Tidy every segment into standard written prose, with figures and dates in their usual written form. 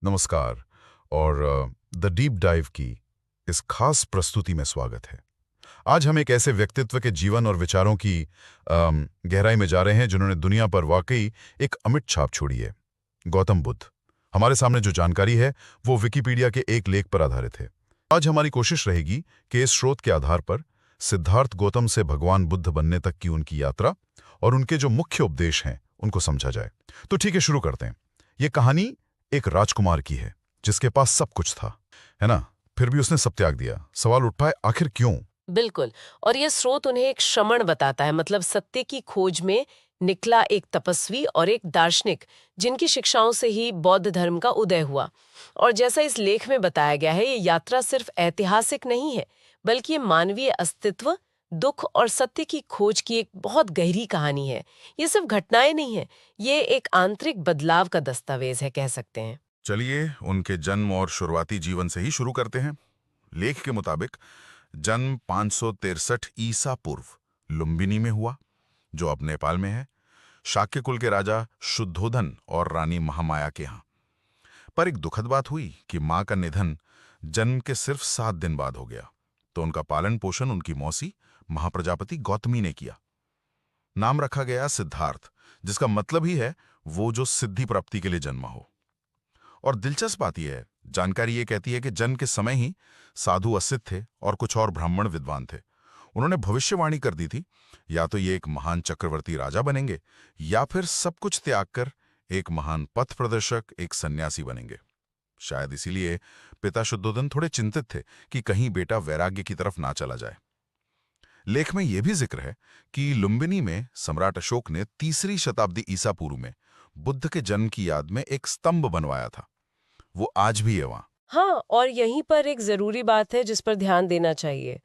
नमस्कार और the deep dive की इस खास प्रस्तुति में स्वागत है। आज हम एक ऐसे व्यक्तित्व के जीवन और विचारों की गहराई में जा रहे हैं जिन्होंने दुनिया पर वाकई एक अमिट छाप छोड़ी है। गौतम बुद्ध। हमारे सामने जो जानकारी है वो विकिपीडिया के एक लेख पर आधारित है। आज हमारी कोशिश रहेगी कि इस स्रोत के आधार पर सिद्धार्थ गौतम से भगवान बुद्ध बनने तक की उनकी यात्रा और उनके जो मुख्य उपदेश हैं उनको समझा जाए। तो ठीक है, शुरू करते हैं। ये कहानी एक राजकुमार की है जिसके पास सब कुछ था, है ना? फिर भी उसने सब त्याग दिया। सवाल उठता है, आखिर क्यों? बिल्कुल। और यह स्रोत उन्हें एक श्रमण बताता है, मतलब सत्य की खोज में निकला एक तपस्वी और एक दार्शनिक जिनकी शिक्षाओं से ही बौद्ध धर्म का उदय हुआ। और जैसा इस लेख में बताया गया है, ये यात्रा सिर्फ ऐतिहासिक नहीं है, बल्कि ये मानवीय अस्तित्व, दुख और सत्य की खोज की एक बहुत गहरी कहानी है। ये सिर्फ घटनाएं नहीं है, ये एक आंतरिक बदलाव का दस्तावेज है, कह सकते हैं। चलिए उनके जन्म और शुरुआती जीवन से ही शुरू करते हैं। लेख के मुताबिक जन्म 563 ईसा पूर्व लुम्बिनी में हुआ, जो अब नेपाल में है, शाक्य कुल के राजा शुद्धोधन और रानी महामाया के यहाँ। पर एक दुखद बात हुई कि मां का निधन जन्म के सिर्फ 7 दिन बाद हो गया, तो उनका पालन पोषण उनकी मौसी महाप्रजापति गौतमी ने किया। नाम रखा गया सिद्धार्थ, जिसका मतलब ही है वो जो सिद्धि प्राप्ति के लिए जन्मा हो। और दिलचस्प बात यह है, जानकारी ये कहती है कि जन्म के समय ही साधु असित थे और कुछ और ब्राह्मण विद्वान थे। उन्होंने भविष्यवाणी कर दी थी, या तो ये एक महान चक्रवर्ती राजा बनेंगे या फिर सब कुछ त्याग कर एक महान पथ प्रदर्शक, एक सन्यासी बनेंगे। शायद इसीलिए पिता शुद्धोधन थोड़े चिंतित थे कि कहीं बेटा वैराग्य की तरफ ना चला जाए। लेख में यह भी जिक्र है कि लुम्बिनी में सम्राट अशोक ने 3री शताब्दी ईसा पूर्व में बुद्ध के जन्म की याद में एक स्तंभ बनवाया था। वो आज भी है वहां। हाँ, और यहीं पर एक जरूरी बात है जिस पर ध्यान देना चाहिए।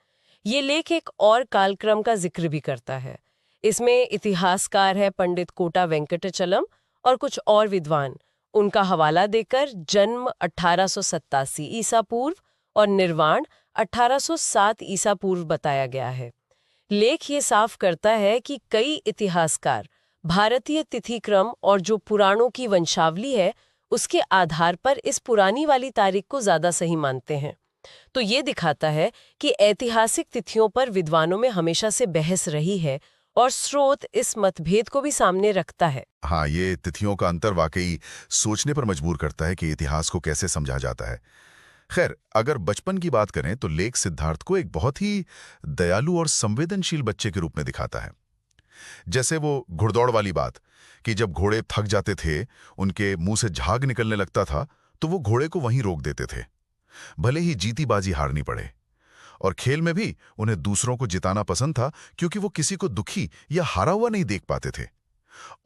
ये लेख एक और कालक्रम का जिक्र भी करता है। इसमें इतिहासकार है पंडित कोटा वेंकटचलम और कुछ और विद्वान। उनका हवाला देकर जन्म 1887 ईसा पूर्व और निर्वाण 1807 ईसा पूर्व बताया गया है। लेख ये साफ करता है कि कई इतिहासकार भारतीय तिथिक्रम और जो पुराणों की वंशावली है उसके आधार पर इस पुरानी वाली तारीख को ज्यादा सही मानते हैं। तो ये दिखाता है कि ऐतिहासिक तिथियों पर विद्वानों में हमेशा से बहस रही है और स्रोत इस मतभेद को भी सामने रखता है। हाँ, ये तिथियों का अंतर वाकई सोचने पर मजबूर करता है कि इतिहास को कैसे समझा जाता है। खैर, अगर बचपन की बात करें तो लेख सिद्धार्थ को एक बहुत ही दयालु और संवेदनशील बच्चे के रूप में दिखाता है। जैसे वो घुड़दौड़ वाली बात कि जब घोड़े थक जाते थे, उनके मुंह से झाग निकलने लगता था, तो वो घोड़े को वहीं रोक देते थे, भले ही जीती बाजी हारनी पड़े। और खेल में भी उन्हें दूसरों को जिताना पसंद था, क्योंकि वो किसी को दुखी या हारा हुआ नहीं देख पाते थे।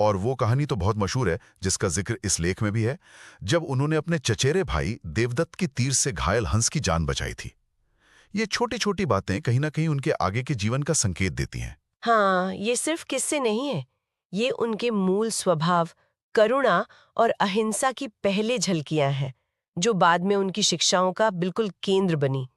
और वो कहानी तो बहुत मशहूर है जिसका जिक्र इस लेख में भी है, जब उन्होंने अपने चचेरे भाई देवदत्त की तीर से घायल हंस की जान बचाई थी। ये छोटी छोटी बातें कहीं ना कहीं उनके आगे के जीवन का संकेत देती हैं। हाँ, ये सिर्फ किस्से नहीं है, ये उनके मूल स्वभाव, करुणा और अहिंसा की पहले झलकियां हैं, जो बाद में उनकी शिक्षाओं का बिल्कुल केंद्र बनी।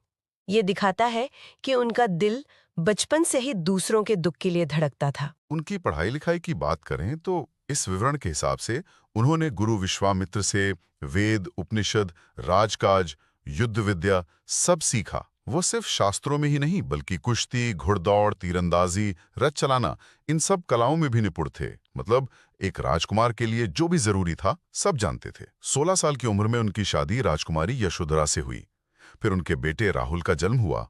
ये दिखाता है कि उनका दिल बचपन से ही दूसरों के दुख के लिए धड़कता था। उनकी पढ़ाई लिखाई की बात करें तो इस विवरण के हिसाब से उन्होंने गुरु विश्वामित्र से वेद, उपनिषद, राजकाज, युद्ध विद्या सब सीखा। वो सिर्फ शास्त्रों में ही नहीं बल्कि कुश्ती, घुड़दौड़, तीरंदाजी, रथ चलाना, इन सब कलाओं में भी निपुण थे। मतलब एक राजकुमार के लिए जो भी जरूरी था सब जानते थे। 16 साल की उम्र में उनकी शादी राजकुमारी यशोधरा से हुई। फिर उनके बेटे राहुल का जन्म हुआ।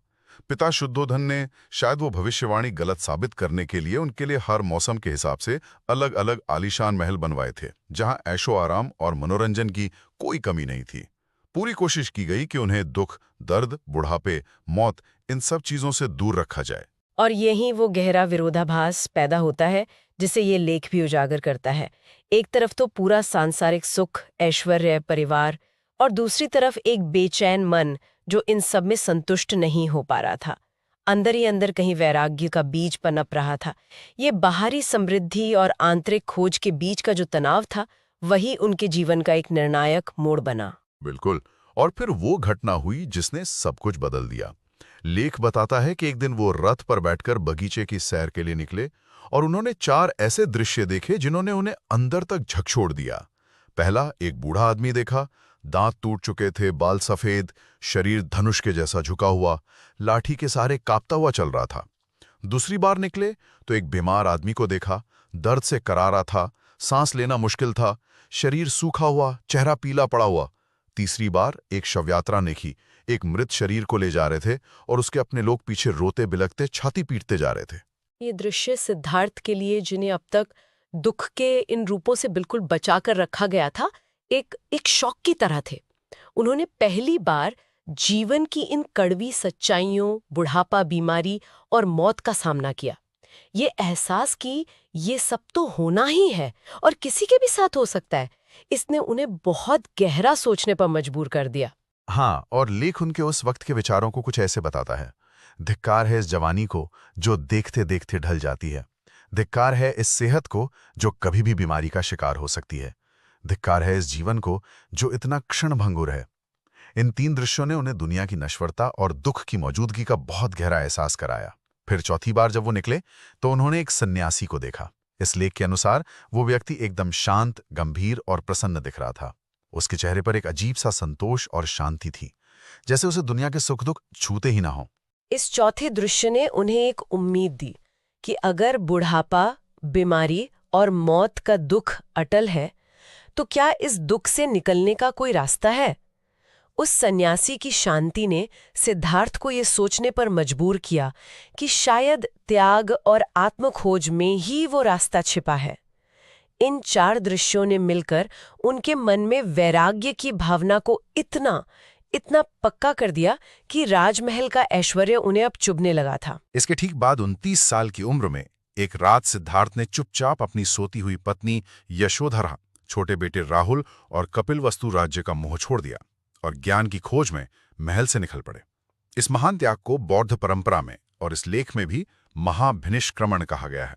पिता शुद्धोधन ने शायद वो भविष्यवाणी गलत साबित करने के लिए उनके लिए हर मौसम के हिसाब से अलग अलग आलीशान महल बनवाए थे, जहां ऐशो आराम और मनोरंजन की कोई कमी नहीं थी। पूरी कोशिश की गई कि उन्हें दुख, दर्द, बुढ़ापे, मौत, इन सब चीजों से दूर रखा जाए। और यहीं वो गहरा विरोधाभास पैदा होता है जिसे ये लेख भी उजागर करता है। एक तरफ तो पूरा सांसारिक सुख, ऐश्वर्य, परिवार, और दूसरी तरफ एक बेचैन मन जो इन सब में संतुष्ट नहीं हो पा रहा था। अंदर ही अंदर कहीं वैराग्य का बीज पनप रहा था। ये बाहरी समृद्धि और आंतरिक खोज के बीच का जो तनाव था, वही उनके जीवन का एक निर्णायक मोड़ बना। बिल्कुल। और फिर वो घटना हुई जिसने सब कुछ बदल दिया। लेख बताता है कि एक दिन वो रथ पर बैठकर बगीचे की सैर के लिए निकले और उन्होंने 4 ऐसे दृश्य देखे जिन्होंने उन्हें अंदर तक झकझोर दिया। पहला, एक बूढ़ा आदमी देखा, दांत टूट चुके थे, बाल सफेद, शरीर धनुष के जैसा झुका हुआ, लाठी के सहारे कांपता हुआ चल रहा था। दूसरी बार निकले तो एक बीमार आदमी को देखा, दर्द से करारा था, सांस लेना मुश्किल था, शरीर सूखा हुआ, चेहरा पीला पड़ा हुआ। तीसरी बार एक शवयात्रा देखी, एक मृत शरीर को ले जा रहे थे और उसके अपने लोग पीछे रोते बिलखते छाती पीटते जा रहे थे। ये दृश्य सिद्धार्थ के लिए, जिन्हें अब तक दुख के इन रूपों से बिल्कुल बचा कर रखा गया था, एक शौक की तरह थे। उन्होंने पहली बार जीवन की इन कड़वी सच्चाइयों, बुढ़ापा, बीमारी और मौत का सामना किया। ये एहसास कि ये सब तो होना ही है और किसी के भी साथ हो सकता है, इसने उन्हें बहुत गहरा सोचने पर मजबूर कर दिया। हाँ, और लेख उनके उस वक्त के विचारों को कुछ ऐसे बताता है। धिक्कार है इस जवानी को जो देखते देखते ढल जाती है। धिक्कार है इस सेहत को जो कभी भी बीमारी का शिकार हो सकती है। धिक्कार है इस जीवन को जो इतना क्षणभंगुर है। इन 3 दृश्यों ने उन्हें दुनिया की नश्वरता और दुख की मौजूदगी का बहुत गहरा एहसास कराया। फिर चौथी बार जब वो निकले तो उन्होंने एक सन्यासी को देखा। इस लेख के अनुसार वो व्यक्ति एकदम शांत, गंभीर और प्रसन्न दिख रहा था। उसके चेहरे पर एक अजीब सा संतोष और शांति थी, जैसे उसे दुनिया के सुख दुख छूते ही ना हो। इस चौथे दृश्य ने उन्हें एक उम्मीद दी कि अगर बुढ़ापा, बीमारी और मौत का दुख अटल है, तो क्या इस दुख से निकलने का कोई रास्ता है? उस सन्यासी की शांति ने सिद्धार्थ को ये सोचने पर मजबूर किया कि शायद त्याग और आत्मखोज में ही वो रास्ता छिपा है। इन 4 दृश्यों ने मिलकर उनके मन में वैराग्य की भावना को इतना पक्का कर दिया कि राजमहल का ऐश्वर्य उन्हें अब चुभने लगा था। इसके ठीक बाद 29 साल की उम्र में एक रात सिद्धार्थ ने चुपचाप अपनी सोती हुई पत्नी यशोधरा, छोटे बेटे राहुल और कपिलवस्तु राज्य का मोह छोड़ दिया और ज्ञान की खोज में महल से निकल पड़े। इस महान त्याग को बौद्ध परंपरा में और इस लेख में भी महाभिनिष्क्रमण कहा गया है।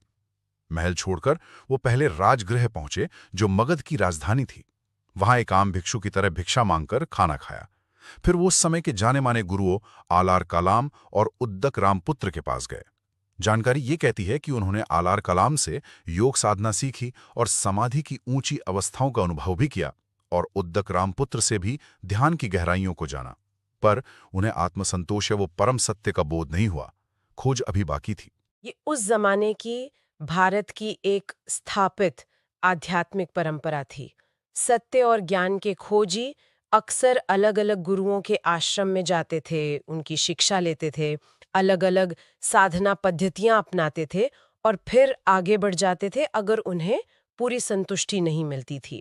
महल छोड़कर वो पहले राजगृह पहुंचे जो मगध की राजधानी थी। वहां एक आम भिक्षु की तरह भिक्षा मांगकर खाना खाया। फिर वो उस समय के जाने माने गुरुओं आलार कलाम और उद्दक रामपुत्र के पास गए। जानकारी ये कहती है कि उन्होंने आलार कलाम से योग साधना सीखी और समाधि की ऊंची अवस्थाओं का अनुभव भी किया और उद्दक रामपुत्र से भी ध्यान की गहराइयों को जाना। पर उन्हें आत्मसंतोष या वो परम सत्य का बोध नहीं हुआ। खोज अभी बाकी थी। ये उस जमाने की भारत की एक स्थापित आध्यात्मिक परंपरा थी। सत्य और ज्ञान के खोजी अक्सर अलग अलग गुरुओं के आश्रम में जाते थे, उनकी शिक्षा लेते थे, अलग अलग साधना पद्धतियां अपनाते थे और फिर आगे बढ़ जाते थे अगर उन्हें पूरी संतुष्टि नहीं मिलती थी।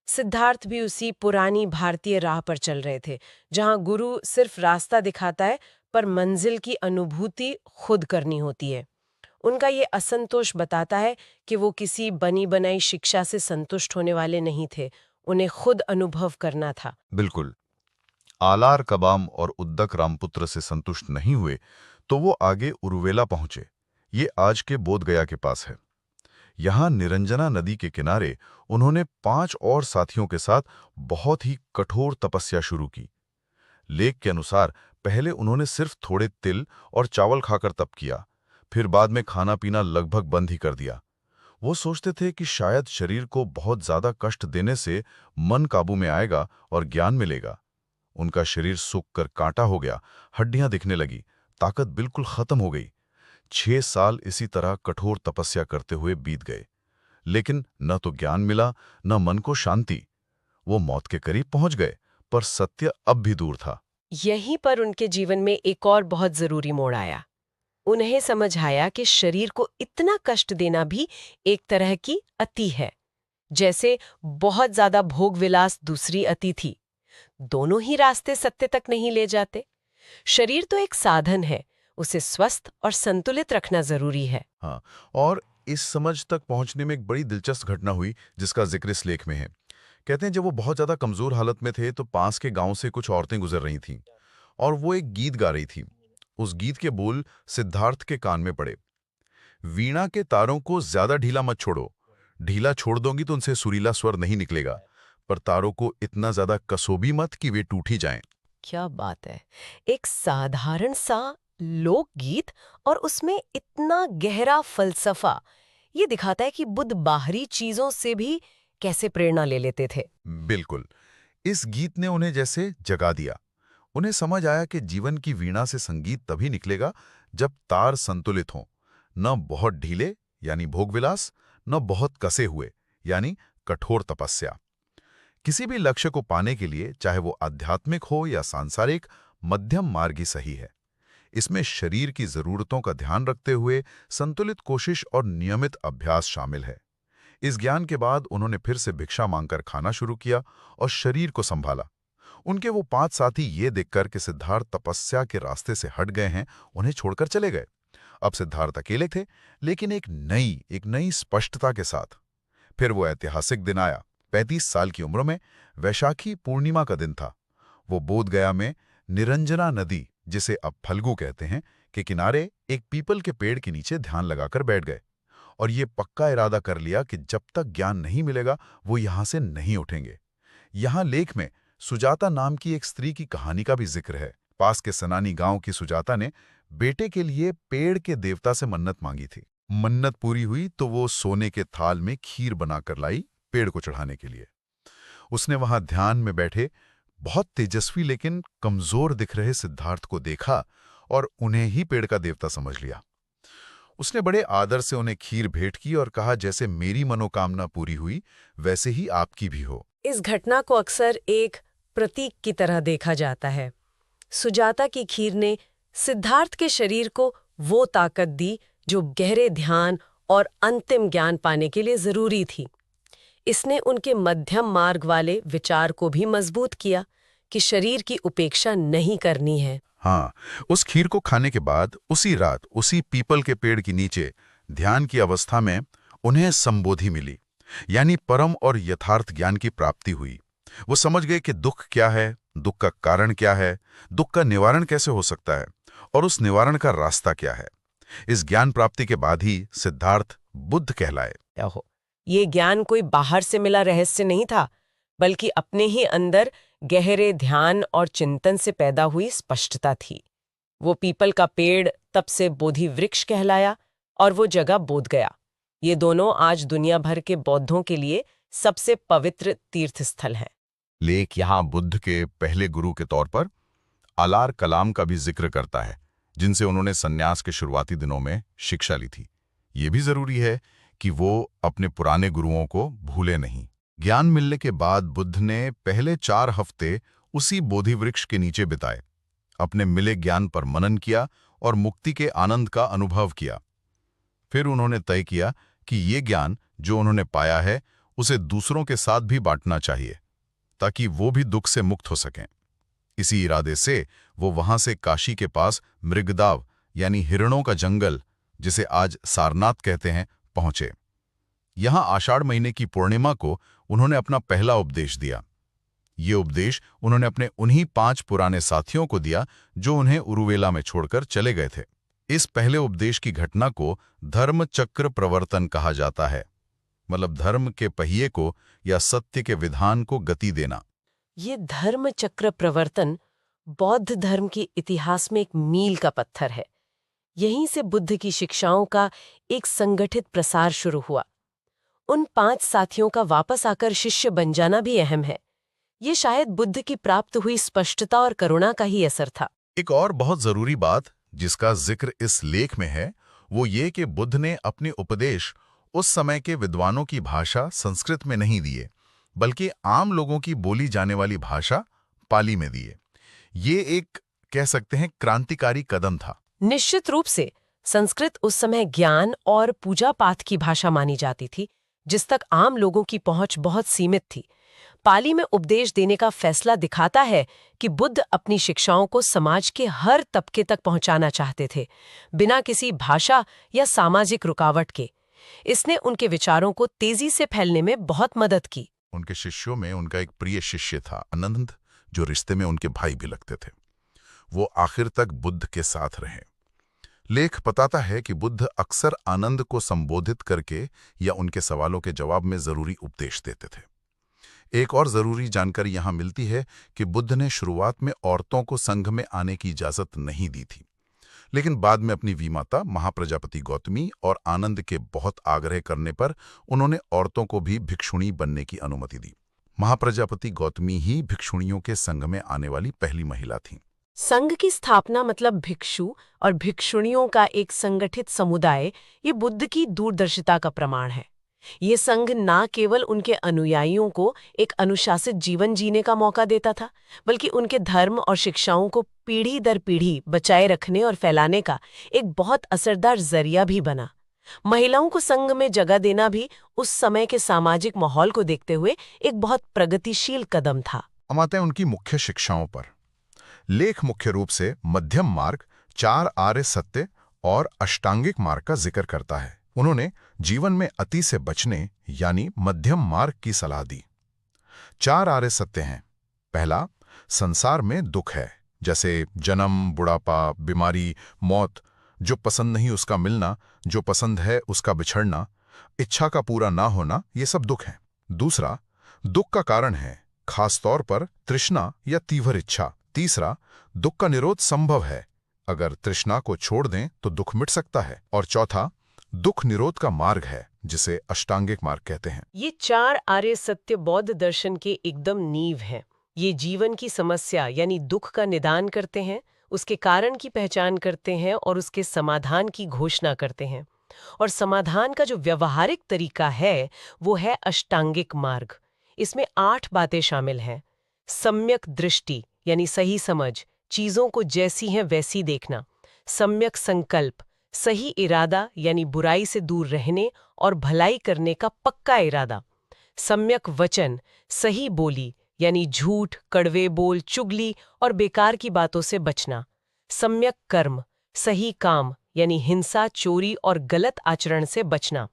सिद्धार्थ भी उसी पुरानी भारतीय राह पर चल रहे थे, जहां गुरु सिर्फ रास्ता दिखाता है पर मंजिल की अनुभूति खुद करनी होती है। उनका ये असंतोष बताता है कि वो किसी बनी बनाई शिक्षा से संतुष्ट होने वाले नहीं थे, उन्हें खुद अनुभव करना था। बिल्कुल। आलार कबाम और उद्दक रामपुत्र से संतुष्ट नहीं हुए तो वो आगे उरुवेला पहुंचे। ये आज के बोधगया के पास है। यहां निरंजना नदी के किनारे उन्होंने 5 और साथियों के साथ बहुत ही कठोर तपस्या शुरू की। लेख के अनुसार पहले उन्होंने सिर्फ थोड़े तिल और चावल खाकर तप किया, फिर बाद में खाना पीना लगभग बंद ही कर दिया। वो सोचते थे कि शायद शरीर को बहुत ज्यादा कष्ट देने से मन काबू में आएगा और ज्ञान मिलेगा। उनका शरीर सूख कर कांटा हो गया, हड्डियां दिखने लगी, ताकत बिल्कुल खत्म हो गई। 6 साल इसी तरह कठोर तपस्या करते हुए बीत गए, लेकिन न तो ज्ञान मिला न मन को शांति। वो मौत के करीब पहुंच गए, पर सत्य अब भी दूर था। यहीं पर उनके जीवन में एक और बहुत जरूरी मोड़ आया। उन्हें समझ आया कि शरीर को इतना कष्ट देना भी एक तरह की अति है, जैसे बहुत ज्यादा भोग विलास दूसरी अति थी। दोनों ही रास्ते सत्य तक नहीं ले जाते। शरीर तो एक साधन है, उसे स्वस्थ और संतुलित रखना जरूरी है। हाँ, और इस समझ तक पहुंचने में एक बड़ी दिलचस्प घटना हुई जिसका जिक्र इस लेख में है। कहते हैं जब वो बहुत ज्यादा कमजोर हालत में थे तो पास के गांव से कुछ औरतें गुजर रही थीं और वो एक गीत गा रही थी। उस गीत के बोल सिद्धार्थ के कान में पड़े। वीणा के तारों को ज्यादा ढीला मत छोड़ो, ढीला छोड़ दोगी तो उनसे सुरीला स्वर नहीं निकलेगा, पर तारों को इतना ज्यादा कसो भी मत कि वे टूट ही जाएं। क्या बात है! एक साधारण सा लोकगीत और उसमें इतना गहरा फलसफा। ये दिखाता है कि बुद्ध बाहरी चीजों से भी कैसे प्रेरणा ले लेते थे। बिल्कुल। इस गीत ने उन्हें जैसे जगा दिया। उन्हें समझ आया कि जीवन की वीणा से संगीत तभी निकलेगा जब तार संतुलित हों, न बहुत ढीले यानी भोगविलास, न बहुत कसे हुए यानी कठोर तपस्या। किसी भी लक्ष्य को पाने के लिए, चाहे वो आध्यात्मिक हो या सांसारिक, मध्यम मार्ग ही सही है। इसमें शरीर की जरूरतों का ध्यान रखते हुए संतुलित कोशिश और नियमित अभ्यास शामिल है। इस ज्ञान के बाद उन्होंने फिर से भिक्षा मांगकर खाना शुरू किया और शरीर को संभाला। उनके वो 5 साथी ये देखकर कि सिद्धार्थ तपस्या के रास्ते से हट गए हैं, उन्हें छोड़कर चले गए। अब सिद्धार्थ अकेले थे, लेकिन एक नई स्पष्टता के साथ। फिर वो ऐतिहासिक दिन आया। 35 साल की उम्र में वैशाखी पूर्णिमा का दिन था। वो बोधगया में निरंजना नदी, जिसे अब फल्गु कहते हैं, के किनारे एक पीपल के पेड़ के नीचे ध्यान लगाकर बैठ गए और ये पक्का इरादा कर लिया कि जब तक ज्ञान नहीं मिलेगा वो यहां से नहीं उठेंगे। यहां लेख में सुजाता नाम की एक स्त्री की कहानी का भी जिक्र है। पास के सनानी गांव की सुजाता ने बेटे के लिए पेड़ के देवता से मन्नत मांगी थी। मन्नत पूरी हुई तो वो सोने के थाल में खीर बनाकर लाई पेड़ को चढ़ाने के लिए। उसने वहां ध्यान में बैठे बहुत तेजस्वी लेकिन कमजोर दिख रहे सिद्धार्थ को देखा और उन्हें ही पेड़ का देवता समझ लिया। उसने बड़े आदर से उन्हें खीर भेंट की और कहा, जैसे मेरी मनोकामना पूरी हुई वैसे ही आपकी भी हो। इस घटना को अक्सर एक प्रतीक की तरह देखा जाता है। सुजाता की खीर ने सिद्धार्थ के शरीर को वो ताकत दी जो गहरे ध्यान और अंतिम ज्ञान पाने के लिए जरूरी थी। इसने उनके मध्यम मार्ग वाले विचार को भी मजबूत किया कि शरीर की उपेक्षा नहीं करनी है। हाँ, उस खीर को खाने के बाद उसी रात उसी पीपल के पेड़ के नीचे ध्यान की अवस्था में उन्हें संबोधि मिली, यानी परम और यथार्थ ज्ञान की प्राप्ति हुई। वो समझ गए कि दुख क्या है, दुख का कारण क्या है, दुख का निवारण कैसे हो सकता है और उस निवारण का रास्ता क्या है। इस ज्ञान प्राप्ति के बाद ही सिद्धार्थ बुद्ध कहलाए। ये ज्ञान कोई बाहर से मिला रहस्य नहीं था, बल्कि अपने ही अंदर गहरे ध्यान और चिंतन से पैदा हुई स्पष्टता थी। वो पीपल का पेड़ तब से बोधि वृक्ष कहलाया और वो जगह बोध गया। ये दोनों आज दुनिया भर के बौद्धों के लिए सबसे पवित्र तीर्थ स्थल हैं। लेख यहाँ बुद्ध के पहले गुरु के तौर पर अलार कलाम का भी जिक्र करता है, जिनसे उन्होंने सन्यास के शुरुआती दिनों में शिक्षा ली थी। ये भी जरूरी है कि वो अपने पुराने गुरुओं को भूले नहीं। ज्ञान मिलने के बाद बुद्ध ने पहले 4 हफ्ते उसी बोधि वृक्ष के नीचे बिताए, अपने मिले ज्ञान पर मनन किया और मुक्ति के आनंद का अनुभव किया। फिर उन्होंने तय किया कि ये ज्ञान जो उन्होंने पाया है उसे दूसरों के साथ भी बांटना चाहिए, ताकि वो भी दुख से मुक्त हो सकें। इसी इरादे से वो वहां से काशी के पास मृगदाव यानी हिरणों का जंगल, जिसे आज सारनाथ कहते हैं, पहुंचे। यहां आषाढ़ महीने की पूर्णिमा को उन्होंने अपना पहला उपदेश दिया। ये उपदेश उन्होंने अपने उन्हीं 5 पुराने साथियों को दिया जो उन्हें उरुवेला में छोड़कर चले गए थे। इस पहले उपदेश की घटना को धर्म चक्र प्रवर्तन कहा जाता है, मतलब धर्म के पहिए को या सत्य के विधान को गति देना। ये धर्म चक्र प्रवर्तन बौद्ध धर्म के इतिहास में एक मील का पत्थर है। यहीं से बुद्ध की शिक्षाओं का एक संगठित प्रसार शुरू हुआ। उन 5 साथियों का वापस आकर शिष्य बन जाना भी अहम है। ये शायद बुद्ध की प्राप्त हुई स्पष्टता और करुणा का ही असर था। एक और बहुत जरूरी बात जिसका जिक्र इस लेख में है, वो ये कि बुद्ध ने अपने उपदेश उस समय के विद्वानों की भाषा संस्कृत में नहीं दिए, बल्कि आम लोगों की बोली जाने वाली भाषा पाली में दिए। ये एक कह सकते हैं क्रांतिकारी कदम था। निश्चित रूप से संस्कृत उस समय ज्ञान और पूजा पाठ की भाषा मानी जाती थी, जिस तक आम लोगों की पहुंच बहुत सीमित थी। पाली में उपदेश देने का फैसला दिखाता है कि बुद्ध अपनी शिक्षाओं को समाज के हर तबके तक पहुंचाना चाहते थे, बिना किसी भाषा या सामाजिक रुकावट के। इसने उनके विचारों को तेजी से फैलने में बहुत मदद की। उनके शिष्यों में उनका एक प्रिय शिष्य था आनंद, जो रिश्ते में उनके भाई भी लगते थे। वो आखिर तक बुद्ध के साथ रहे। लेख बताता है कि बुद्ध अक्सर आनंद को संबोधित करके या उनके सवालों के जवाब में जरूरी उपदेश देते थे। एक और जरूरी जानकारी यहां मिलती है कि बुद्ध ने शुरुआत में औरतों को संघ में आने की इजाजत नहीं दी थी, लेकिन बाद में अपनी विमाता महाप्रजापति गौतमी और आनंद के बहुत आग्रह करने पर उन्होंने औरतों को भी भिक्षुणी बनने की अनुमति दी। महाप्रजापति गौतमी ही भिक्षुणियों के संघ में आने वाली पहली महिला थीं। संघ की स्थापना मतलब भिक्षु और भिक्षुणियों का एक संगठित समुदाय, ये बुद्ध की दूरदर्शिता का प्रमाण है। ये संघ ना केवल उनके अनुयायियों को एक अनुशासित जीवन जीने का मौका देता था, बल्कि उनके धर्म और शिक्षाओं को पीढ़ी दर पीढ़ी बचाए रखने और फैलाने का एक बहुत असरदार जरिया भी बना। महिलाओं को संघ में जगह देना भी उस समय के सामाजिक माहौल को देखते हुए एक बहुत प्रगतिशील कदम था। हम आते हैं उनकी मुख्य शिक्षाओं पर। लेख मुख्य रूप से मध्यम मार्ग, 4 आर्य सत्य और अष्टांगिक मार्ग का जिक्र करता है। उन्होंने जीवन में अति से बचने यानी मध्यम मार्ग की सलाह दी। 4 आर्य सत्य हैं। पहला, संसार में दुख है, जैसे जन्म, बुढ़ापा, बीमारी, मौत। जो पसंद नहीं उसका मिलना, जो पसंद है उसका बिछड़ना, इच्छा का पूरा ना होना, ये सब दुख है। दूसरा, दुख का कारण है, खासतौर पर तृष्णा या तीव्र इच्छा। तीसरा, दुख का निरोध संभव है, अगर तृष्णा को छोड़ दें तो दुख मिट सकता है। और चौथा, दुख निरोध का मार्ग है, जिसे अष्टांगिक मार्ग कहते हैं। ये 4 आर्य सत्य बौद्ध दर्शन के एकदम नींव हैं। ये जीवन की समस्या यानी दुख का निदान करते हैं, उसके कारण की पहचान करते हैं और उसके समाधान की घोषणा करते हैं। और समाधान का जो व्यवहारिक तरीका है वो है अष्टांगिक मार्ग। इसमें 8 बातें शामिल हैं। सम्यक दृष्टि यानी सही समझ, चीजों को जैसी हैं वैसी देखना। सम्यक संकल्प, सही इरादा यानी बुराई से दूर रहने और भलाई करने का पक्का इरादा। सम्यक वचन, सही बोली यानी झूठ, कड़वे बोल, चुगली और बेकार की बातों से बचना। सम्यक कर्म, सही काम यानी हिंसा, चोरी और गलत आचरण से बचना।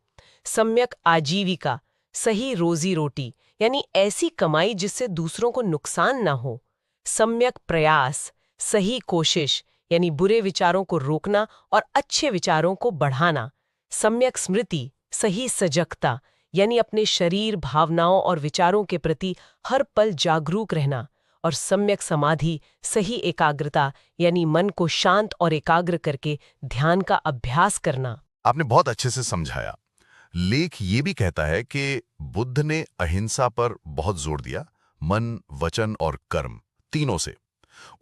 सम्यक आजीविका, सही रोजी रोटी यानी ऐसी कमाई जिससे दूसरों को नुकसान ना हो। सम्यक प्रयास, सही कोशिश यानी बुरे विचारों को रोकना और अच्छे विचारों को बढ़ाना। सम्यक स्मृति, सही सजगता यानी अपने शरीर, भावनाओं और विचारों के प्रति हर पल जागरूक रहना। और सम्यक समाधि, सही एकाग्रता यानी मन को शांत और एकाग्र करके ध्यान का अभ्यास करना। आपने बहुत अच्छे से समझाया। लेख ये भी कहता है कि बुद्ध ने अहिंसा पर बहुत जोर दिया, मन, वचन और कर्म तीनों से।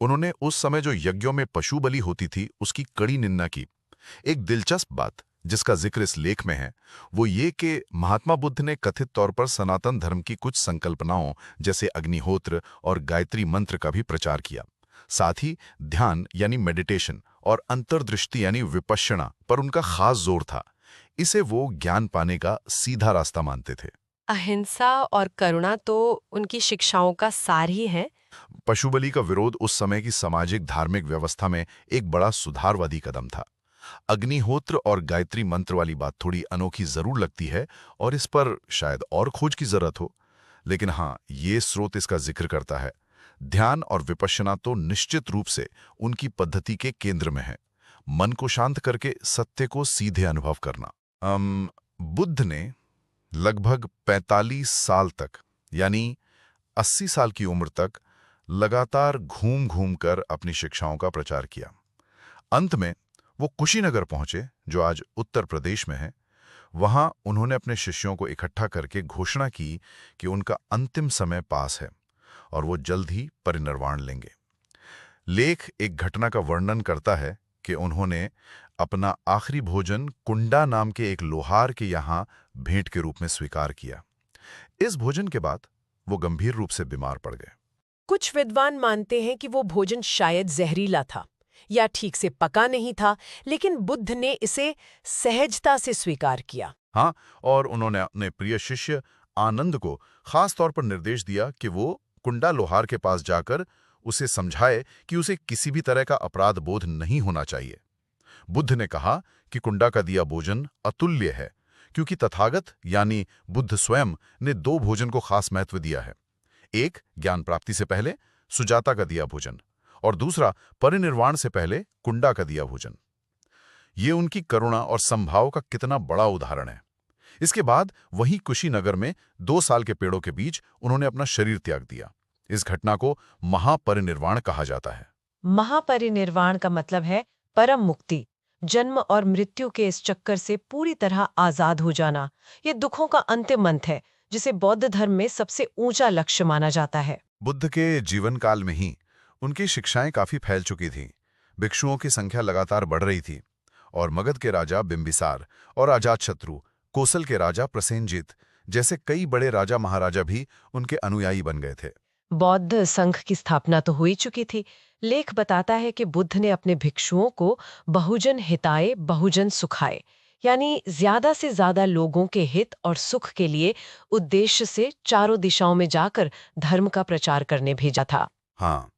उन्होंने उस समय जो यज्ञों में पशु बलि होती थी उसकी कड़ी निंदा की। एक दिलचस्प बात जिसका जिक्र इस लेख में है वो ये कि महात्मा बुद्ध ने कथित तौर पर सनातन धर्म की कुछ संकल्पनाओं जैसे अग्निहोत्र और गायत्री मंत्र का भी प्रचार किया। साथ ही ध्यान यानी मेडिटेशन और अंतर्दृष्टि यानी विपश्यना पर उनका खास जोर था। इसे वो ज्ञान पाने का सीधा रास्ता मानते थे। अहिंसा और करुणा तो उनकी शिक्षाओं का सार ही है। पशु बलि का विरोध उस समय की सामाजिक धार्मिक व्यवस्था में एक बड़ा सुधारवादी कदम था। अग्निहोत्र और गायत्री मंत्र वाली बात थोड़ी अनोखी जरूर लगती है और इस पर शायद और खोज की जरूरत हो, लेकिन हाँ, ये स्रोत इसका जिक्र करता है। ध्यान और विपश्यना तो निश्चित रूप से उनकी पद्धति के केंद्र में है। मन को शांत करके सत्य को सीधे अनुभव करना। बुद्ध ने लगभग 45 साल तक यानी 80 साल की उम्र तक लगातार घूम घूम कर अपनी शिक्षाओं का प्रचार किया। अंत में वो कुशीनगर पहुंचे, जो आज उत्तर प्रदेश में है। वहां उन्होंने अपने शिष्यों को इकट्ठा करके घोषणा की कि उनका अंतिम समय पास है और वो जल्द ही परिनिर्वाण लेंगे। लेख एक घटना का वर्णन करता है कि उन्होंने अपना आखिरी भोजन कुंडा नाम के एक लोहार के यहाँ भेंट के रूप में स्वीकार किया। इस भोजन के बाद वो गंभीर रूप से बीमार पड़ गए। कुछ विद्वान मानते हैं कि वो भोजन शायद जहरीला था या ठीक से पका नहीं था, लेकिन बुद्ध ने इसे सहजता से स्वीकार किया। हाँ, और उन्होंने अपने प्रिय शिष्य आनंद को खास तौर पर निर्देश दिया कि वो कुंडा लोहार के पास जाकर उसे समझाए कि उसे किसी भी तरह का अपराध बोध नहीं होना चाहिए। बुद्ध ने कहा कि कुंडा का दिया भोजन अतुल्य है, क्योंकि तथागत यानी बुद्ध स्वयं ने 2 भोजन को खास महत्व दिया है। एक ज्ञान प्राप्ति से पहले सुजाता का दिया भोजन और दूसरा परिनिर्वाण से पहले कुंडा का दिया भोजन। ये उनकी करुणा और समभाव का कितना बड़ा उदाहरण है। इसके बाद वहीं कुशीनगर में 2 साल के पेड़ों के बीच उन्होंने अपना शरीर त्याग दिया। इस घटना को महापरिनिर्वाण कहा जाता है। महापरिनिर्वाण का मतलब है परम मुक्ति, जन्म और मृत्यु के इस चक्कर से पूरी तरह आजाद हो जाना। ये दुखों का अंतिम अंत है, जिसे बौद्ध धर्म में सबसे ऊंचा लक्ष्य माना जाता है। बुद्ध के जीवन काल में ही उनकी शिक्षाएं काफी फैल चुकी थीं। भिक्षुओं की संख्या लगातार बढ़ रही थी और मगध के राजा बिंबिसार और अजातशत्रु, कोसल के राजा प्रसेनजित जैसे कई बड़े राजा महाराजा भी उनके अनुयायी बन गए थे। बौद्ध संघ की स्थापना तो हो ही चुकी थी। लेख बताता है कि बुद्ध ने अपने भिक्षुओं को बहुजन हिताय बहुजन सुखाय, यानी ज्यादा से ज्यादा लोगों के हित और सुख के लिए उद्देश्य से चारों दिशाओं में जाकर धर्म का प्रचार करने भेजा था। हाँ,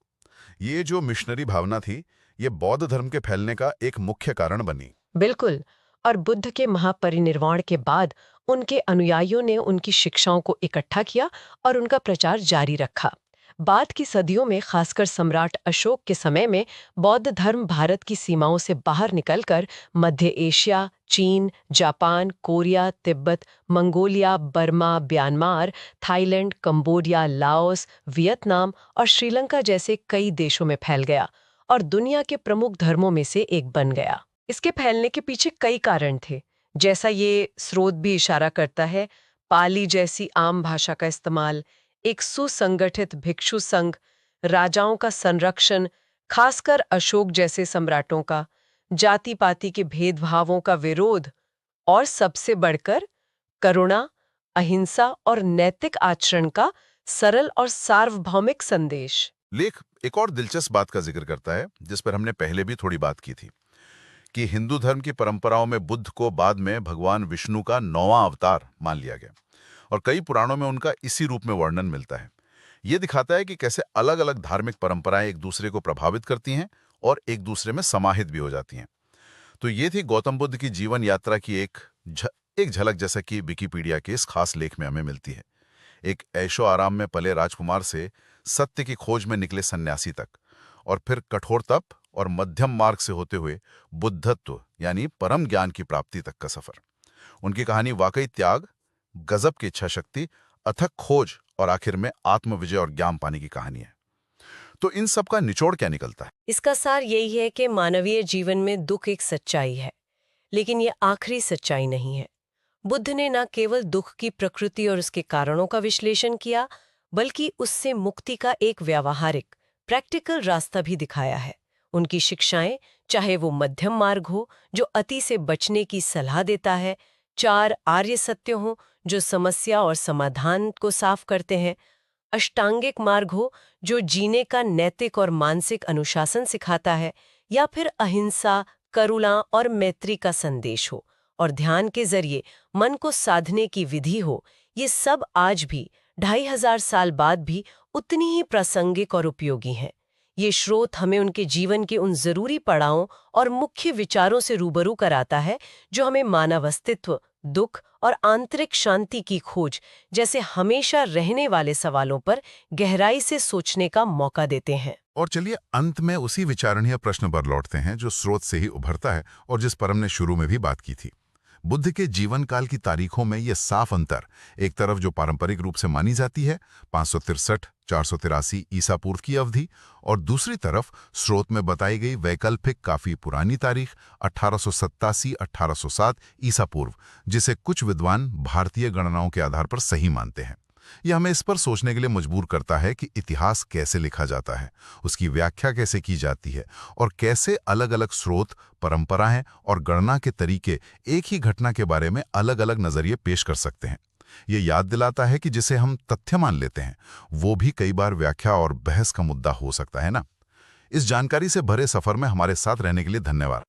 ये जो मिशनरी भावना थी, ये बौद्ध धर्म के फैलने का एक मुख्य कारण बनी। बिल्कुल। और बुद्ध के महापरिनिर्वाण के बाद उनके अनुयायियों ने उनकी शिक्षाओं को इकट्ठा किया और उनका प्रचार जारी रखा। बाद की सदियों में, खासकर सम्राट अशोक के समय में, बौद्ध धर्म भारत की सीमाओं से बाहर निकलकर मध्य एशिया, चीन, Japan, Korea, Tibet, Mongolia, Burma, Myanmar, Thailand, Cambodia, Laos, Vietnam और श्रीलंका जैसे कई देशों में फैल गया और दुनिया के प्रमुख धर्मों में से एक बन गया। इसके फैलने के पीछे कई कारण थे। जैसा ये स्रोत भी इशारा करता है, पाली जैसी आम भाषा का इस्तेमाल, एक सुसंगठित भिक्षु संघ, राजाओं का संरक्षण, खासकर अशोक जैसे सम्राटों का, जाति पाति के भेदभावों का विरोध और सबसे बढ़कर करुणा, अहिंसा और नैतिक आचरण का सरल और सार्वभौमिक संदेश। लेख एक और दिलचस्प बात का जिक्र करता है, जिस पर हमने पहले भी थोड़ी बात की थी, कि हिंदू धर्म की परंपराओं में बुद्ध को बाद में भगवान विष्णु का 9वां अवतार मान लिया गया और कई पुराणों में उनका इसी रूप में वर्णन मिलता है। ये दिखाता है कि कैसे अलग अलग धार्मिक परंपराएं एक दूसरे को प्रभावित करती हैं और एक दूसरे में समाहित भी हो जाती हैं। तो ये थी गौतम बुद्ध की जीवन यात्रा की एक झलक, जैसा कि विकिपीडिया के इस खास लेख में हमें मिलती है। एक ऐशो आराम में पले राजकुमार से सत्य की खोज में निकले सन्यासी तक, और फिर कठोर तप और मध्यम मार्ग से होते हुए बुद्धत्व यानी परम ज्ञान की प्राप्ति तक का सफर। उनकी कहानी वाकई त्याग, गजब की इच्छा शक्ति, अथक खोज और आखिर में आत्मविजय और ज्ञान पाने की कहानी है। तो इन सब का निचोड़ क्या निकलता है? इसका सार यही है कि मानवीय जीवन में दुख एक सच्चाई है, लेकिन ये आखिरी सच्चाई नहीं है। बुद्ध ने न केवल दुख की प्रकृति और उसके कारणों का विश्लेषण किया, बल्कि उससे मुक्ति का एक व्यावहारिक, प्रैक्टिकल रास्ता भी दिखाया है। उनकी शिक्षाएं, चाहे वो मध्यम मार्ग हो जो अति से बचने की सलाह देता है, 4 आर्य सत्य हो जो समस्या और समाधान को साफ करते हैं, अष्टांगिक मार्ग हो जो जीने का नैतिक और मानसिक अनुशासन सिखाता है, या फिर अहिंसा, करुणा और मैत्री का संदेश हो और ध्यान के जरिए मन को साधने की विधि हो, ये सब आज भी 2500 साल बाद भी उतनी ही प्रासंगिक और उपयोगी हैं। ये स्रोत हमें उनके जीवन के उन जरूरी पड़ावों और मुख्य विचारों से रूबरू कराता है जो हमें मानव अस्तित्व, दुख और आंतरिक शांति की खोज जैसे हमेशा रहने वाले सवालों पर गहराई से सोचने का मौका देते हैं। और चलिए अंत में उसी विचारणीय प्रश्न पर लौटते हैं जो स्रोत से ही उभरता है और जिस पर हमने शुरू में भी बात की थी। बुद्ध के जीवन काल की तारीखों में यह साफ अंतर, एक तरफ जो पारंपरिक रूप से मानी जाती है 563-483 ईसा पूर्व की अवधि, और दूसरी तरफ स्रोत में बताई गई वैकल्पिक काफी पुरानी तारीख 1887-1807 ईसा पूर्व, जिसे कुछ विद्वान भारतीय गणनाओं के आधार पर सही मानते हैं। यह हमें इस पर सोचने के लिए मजबूर करता है कि इतिहास कैसे लिखा जाता है, उसकी व्याख्या कैसे की जाती है और कैसे अलग अलग स्रोत, परंपराएं और गणना के तरीके एक ही घटना के बारे में अलग अलग नजरिए पेश कर सकते हैं। ये याद दिलाता है कि जिसे हम तथ्य मान लेते हैं वो भी कई बार व्याख्या और बहस का मुद्दा हो सकता है ना। इस जानकारी से भरे सफर में हमारे साथ रहने के लिए धन्यवाद।